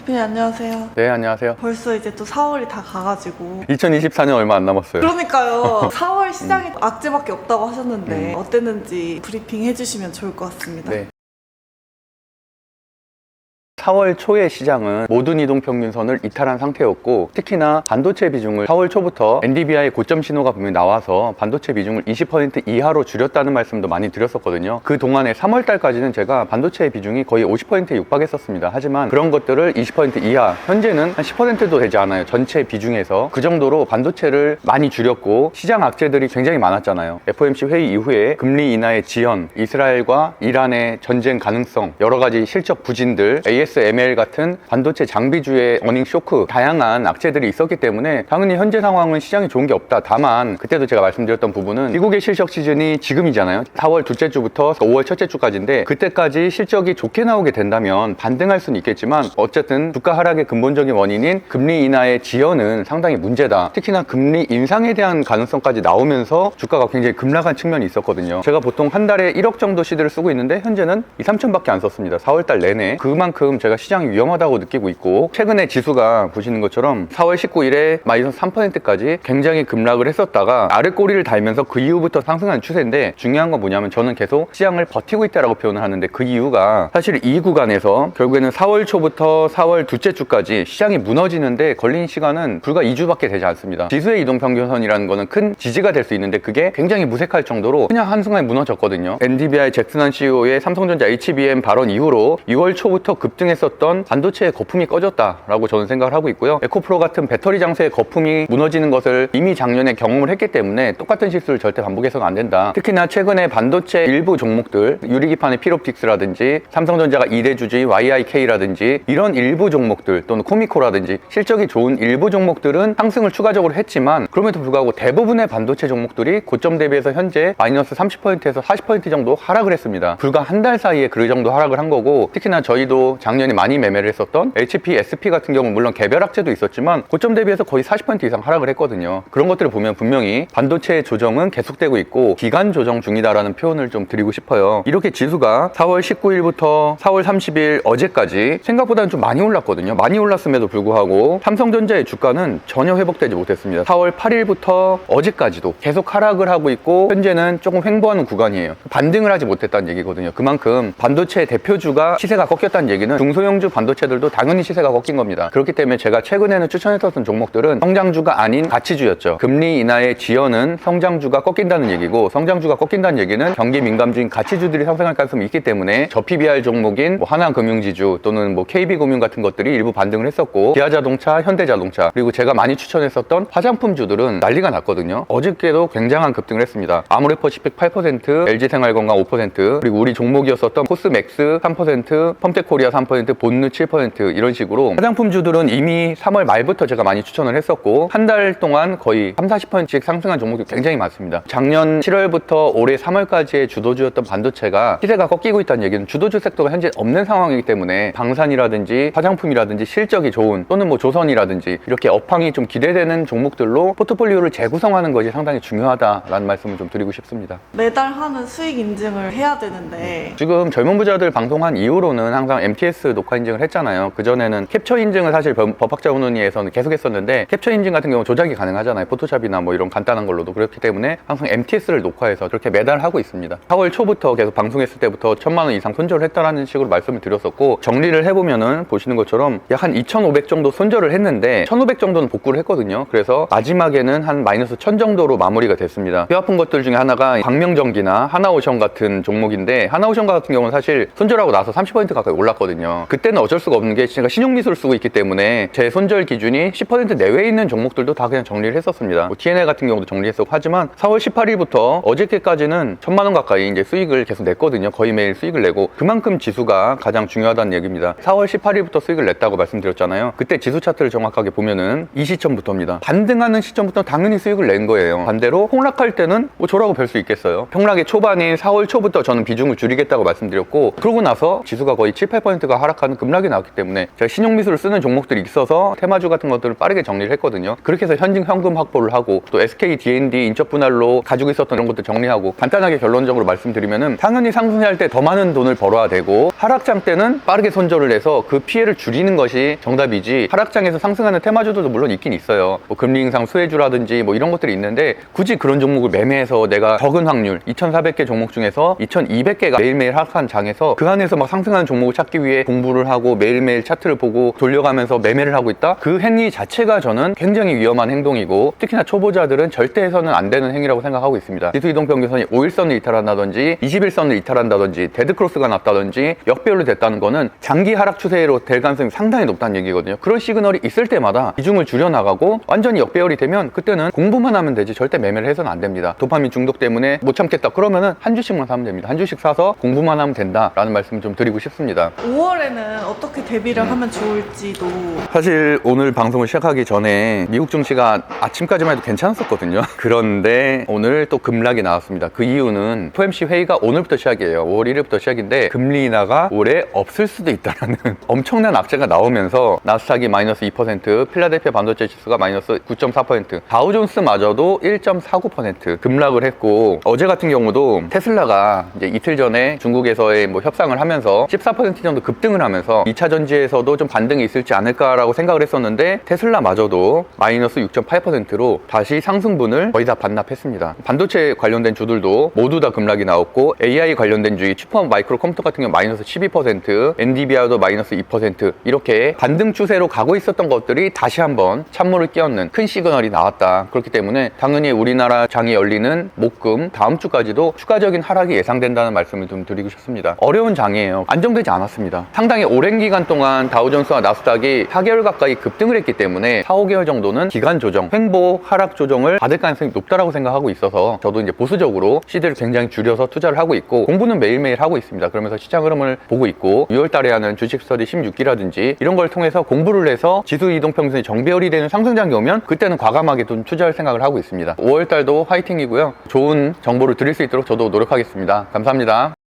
대표님 안녕하세요. 네, 안녕하세요. 벌써 이제 또 4월이 다 가가지고 2024년 얼마 안 남았어요. 그러니까요. 4월 시장이 악재밖에 없다고 하셨는데 음. 어땠는지 브리핑 해주시면 좋을 것 같습니다. 네. 4월 초의 시장은 모든 이동평균선을 이탈한 상태였고, 특히나 반도체 비중을 4월 초부터 NDBI의 고점 신호가 분명히 나와서 반도체 비중을 20% 이하로 줄였다는 말씀도 많이 드렸었거든요. 그 동안에 3월 달까지는 제가 반도체 비중이 거의 50%에 육박했었습니다. 하지만 그런 것들을 20% 이하, 현재는 한 10%도 되지 않아요. 전체 비중에서. 그 정도로 반도체를 많이 줄였고, 시장 악재들이 굉장히 많았잖아요. FOMC 회의 이후에 금리 인하의 지연, 이스라엘과 이란의 전쟁 가능성, 여러 가지 실적 부진들, ASML 같은 반도체 장비주의 어닝 쇼크, 다양한 악재들이 있었기 때문에 당연히 현재 상황은 시장이 좋은 게 없다. 다만 그때도 제가 말씀드렸던 부분은 미국의 실적 시즌이 지금이잖아요. 4월 둘째 주부터 5월 첫째 주까지인데, 그때까지 실적이 좋게 나오게 된다면 반등할 수는 있겠지만, 어쨌든 주가 하락의 근본적인 원인인 금리 인하의 지연은 상당히 문제다. 특히나 금리 인상에 대한 가능성까지 나오면서 주가가 굉장히 급락한 측면이 있었거든요. 제가 보통 한 달에 1억 정도 시드를 쓰고 있는데 현재는 2, 3천밖에 안 썼습니다. 4월 달 내내. 그만큼 제가 시장이 위험하다고 느끼고 있고, 최근에 지수가 보시는 것처럼 4월 19일에 마이너스 3%까지 굉장히 급락을 했었다가 아랫꼬리를 달면서 그 이후부터 상승하는 추세인데, 중요한 건 뭐냐면 저는 계속 시장을 버티고 있다라고 표현을 하는데, 그 이유가 사실 이 구간에서 결국에는 4월 초부터 4월 둘째 주까지 시장이 무너지는데 걸린 시간은 불과 2주밖에 되지 않습니다. 지수의 이동평균선이라는 거는 큰 지지가 될 수 있는데 그게 굉장히 무색할 정도로 그냥 한순간에 무너졌거든요. NDBI 잭슨한 CEO의 삼성전자 HBM 발언 이후로 6월 초부터 급등했었던 반도체의 거품이 꺼졌다라고 저는 생각을 하고 있고요. 에코프로 같은 배터리 장수의 거품이 무너지는 것을 이미 작년에 경험을 했기 때문에 똑같은 실수를 절대 반복해서는 안 된다. 특히나 최근에 반도체 일부 종목들, 유리기판의 필옵틱스라든지 삼성전자가 2대 주주인 YIK라든지 이런 일부 종목들, 또는 코미코라든지 실적이 좋은 일부 종목들은 상승을 추가적으로 했지만, 그럼에도 불구하고 대부분의 반도체 종목들이 고점 대비해서 현재 마이너스 30%에서 40% 정도 하락을 했습니다. 불과 한 달 사이에 그 정도 하락을 한 거고, 특히나 저희도 작년에 많이 매매를 했었던 HP, SP 같은 경우는 물론 개별 악재도 있었지만 고점 대비해서 거의 40% 이상 하락을 했거든요. 그런 것들을 보면 분명히 반도체의 조정은 계속되고 있고 기간 조정 중이다라는 표현을 좀 드리고 싶어요. 이렇게 지수가 4월 19일부터 4월 30일 어제까지 생각보다는 좀 많이 올랐거든요. 많이 올랐음에도 불구하고 삼성전자의 주가는 전혀 회복되지 못했습니다. 4월 8일부터 어제까지도 계속 하락을 하고 있고 현재는 조금 횡보하는 구간이에요. 반등을 하지 못했다는 얘기거든요. 그만큼 반도체 대표주가 시세가 꺾였다는 얘기는 중소형주 반도체들도 당연히 시세가 꺾인 겁니다. 그렇기 때문에 제가 최근에는 추천했었던 종목들은 성장주가 아닌 가치주였죠. 금리 인하의 지연은 성장주가 꺾인다는 얘기고, 성장주가 꺾인다는 얘기는 경기 민감주인 가치주들이 상승할 가능성이 있기 때문에 저 PBR 종목인 하나금융지주 또는 KB금융 같은 것들이 일부 반등을 했었고, 기아자동차, 현대자동차, 그리고 제가 많이 추천했었던 화장품주들은 난리가 났거든요. 어저께도 굉장한 급등을 했습니다. 아모레퍼시픽 8%, LG생활건강 5%, 그리고 우리 종목이었었던 코스맥스 3%, 펌텍코리아 3%, 본느 7% 이런 식으로 화장품주들은 이미 3월 말부터 제가 많이 추천을 했었고, 한 달 동안 거의 30-40%씩 상승한 종목들이 굉장히 많습니다. 작년 7월부터 올해 3월까지의 주도주였던 반도체가 시세가 꺾이고 있다는 얘기는 주도주 섹터가 현재 없는 상황이기 때문에 방산이라든지 화장품이라든지 실적이 좋은, 또는 조선이라든지 이렇게 업황이 좀 기대되는 종목들로 포트폴리오를 재구성하는 것이 상당히 중요하다라는 말씀을 좀 드리고 싶습니다. 매달 하는 수익 인증을 해야 되는데 지금 젊은 부자들 방송한 이후로는 항상 MTS 녹화 인증을 했잖아요. 그전에는 캡처 인증을 사실 법학자 운운위에서는 계속 했었는데, 캡처 인증 같은 경우 조작이 가능하잖아요. 포토샵이나 이런 간단한 걸로도. 그렇기 때문에 항상 MTS를 녹화해서 그렇게 매달 하고 있습니다. 4월 초부터 계속 방송했을 때부터 1,000만 원 이상 손절을 했다라는 식으로 말씀을 드렸었고, 정리를 해보면은 보시는 것처럼 약 한 2,500 정도 손절을 했는데 1,500 정도는 복구를 했거든요. 그래서 마지막에는 한 마이너스 1,000 정도로 마무리가 됐습니다. 뼈 아픈 것들 중에 하나가 광명전기나 하나오션 같은 종목인데, 하나오션 같은 경우는 사실 손절하고 나서 30% 가까이 올랐거든요. 그때는 어쩔 수가 없는 게 제가 신용미수를 쓰고 있기 때문에 제 손절 기준이 10% 내외에 있는 종목들도 다 그냥 정리를 했었습니다. TNL 같은 경우도 정리했었고, 하지만 4월 18일부터 어저께까지는 1,000만 원 가까이 이제 수익을 계속 냈거든요. 거의 매일 수익을 내고, 그만큼 지수가 가장 중요하다는 얘기입니다. 4월 18일부터 수익을 냈다고 말씀드렸잖아요. 그때 지수 차트를 정확하게 보면은 이 시점부터입니다. 반등하는 시점부터 당연히 수익을 낸 거예요. 반대로 폭락할 때는 저라고 별 수 있겠어요. 폭락의 초반인 4월 초부터 저는 비중을 줄이겠다고 말씀드렸고, 그러고 나서 지수가 거의 7-8%가 하락하는 급락이 나왔기 때문에 제가 신용미수를 쓰는 종목들이 있어서 테마주 같은 것들을 빠르게 정리를 했거든요. 그렇게 해서 현금 확보를 하고 또 SK D&D 인적 분할로 가지고 있었던 이런 것들 정리하고 간단하게 결론적으로 말씀드리면은 당연히 상승할 때 더 많은 돈을 벌어야 되고 하락장 때는 빠르게 손절을 해서 그 피해를 줄이는 것이 정답이지, 하락장에서 상승하는 테마주들도 물론 있긴 있어요. 뭐 금리 인상 수혜주라든지 뭐 이런 것들이 있는데 굳이 그런 종목을 매매해서 내가 적은 확률 2,400개 종목 중에서 2,200개가 매일매일 하락한 장에서 그 안에서 막 상승하는 종목을 찾기 위해 공부를 하고 매일매일 차트를 보고 돌려가면서 매매를 하고 있다? 그 행위 자체가 저는 굉장히 위험한 행동이고 특히나 초보자들은 절대 해서는 안 되는 행위라고 생각하고 있습니다. 지수 이동평균선이 5일선을 이탈한다든지 21선을 이탈한다든지 데드크로스가 났다든지 역배열로 됐다는 거는 장기 하락 추세로 될 가능성이 상당히 높다는 얘기거든요. 그런 시그널이 있을 때마다 비중을 줄여나가고 완전히 역배열이 되면 그때는 공부만 하면 되지 절대 매매를 해서는 안 됩니다. 도파민 중독 때문에 못 참겠다 그러면은 한 주씩만 사면 됩니다. 한 주씩 사서 공부만 하면 된다라는 말씀을 좀 드리고 싶습니다. 5월에는 어떻게 대비를 하면 좋을지도. 사실 오늘 방송을 시작하기 전에 미국 증시가 아침까지만 해도 괜찮았었거든요. 그런데 오늘 또 급락이 나왔습니다. 그 이유는 FOMC 회의가 오늘부터 시작이에요. 5월 1일부터 시작인데 금리 인하가 올해 없을 수도 있다는 엄청난 악재가 나오면서 나스닥이 마이너스 2%, 필라델피아 반도체 지수가 마이너스 9.4%, 다우존스마저도 1.49% 급락을 했고, 어제 같은 경우도 테슬라가 이제 이틀 전에 중국에서의 뭐 협상을 하면서 14% 정도 급등을 하면서 2차 전지에서도 좀 반등이 있을지 않을까라고 생각을 했었는데 테슬라마저도 마이너스 6.8%로 다시 상승분을 거의 다 반납했습니다. 반도체 관련된 주들도 모두 다 급락이 나왔고 AI 관련된 주의 슈퍼 마이크로 컴퓨터 같은 경우 마이너스 12%, 엔비디아도 마이너스 2% 이렇게 반등 추세로 가고 있었던 것들이 다시 한번 찬물을 끼얹는 큰 시그널이 나왔다. 그렇기 때문에 당연히 우리나라 장이 열리는 목금 다음 주까지도 추가적인 하락이 예상된다는 말씀을 좀 드리고 싶습니다. 어려운 장이에요. 안정되지 않았습니다. 상당히 오랜 기간 동안 다우존스와 나스닥이 4개월 가까이 급등을 했기 때문에 4, 5개월 정도는 기간 조정, 횡보 하락 조정을 받을 가능성이 높다라고 생각하고 있어서 저도 이제 보수적으로 시드를 굉장히 줄여서 투자를 하고 있고 공부는 매일매일 하고 있습니다. 그러면서 시장 흐름을 보고 있고 6월 달에 하는 주식 스터디 16기라든지 이런 걸 통해서 공부를 해서 지수 이동 평균이 정배열이 되는 상승장이 오면 그때는 과감하게 좀 투자할 생각을 하고 있습니다. 5월 달도 화이팅이고요. 좋은 정보를 드릴 수 있도록 저도 노력하겠습니다. 감사합니다.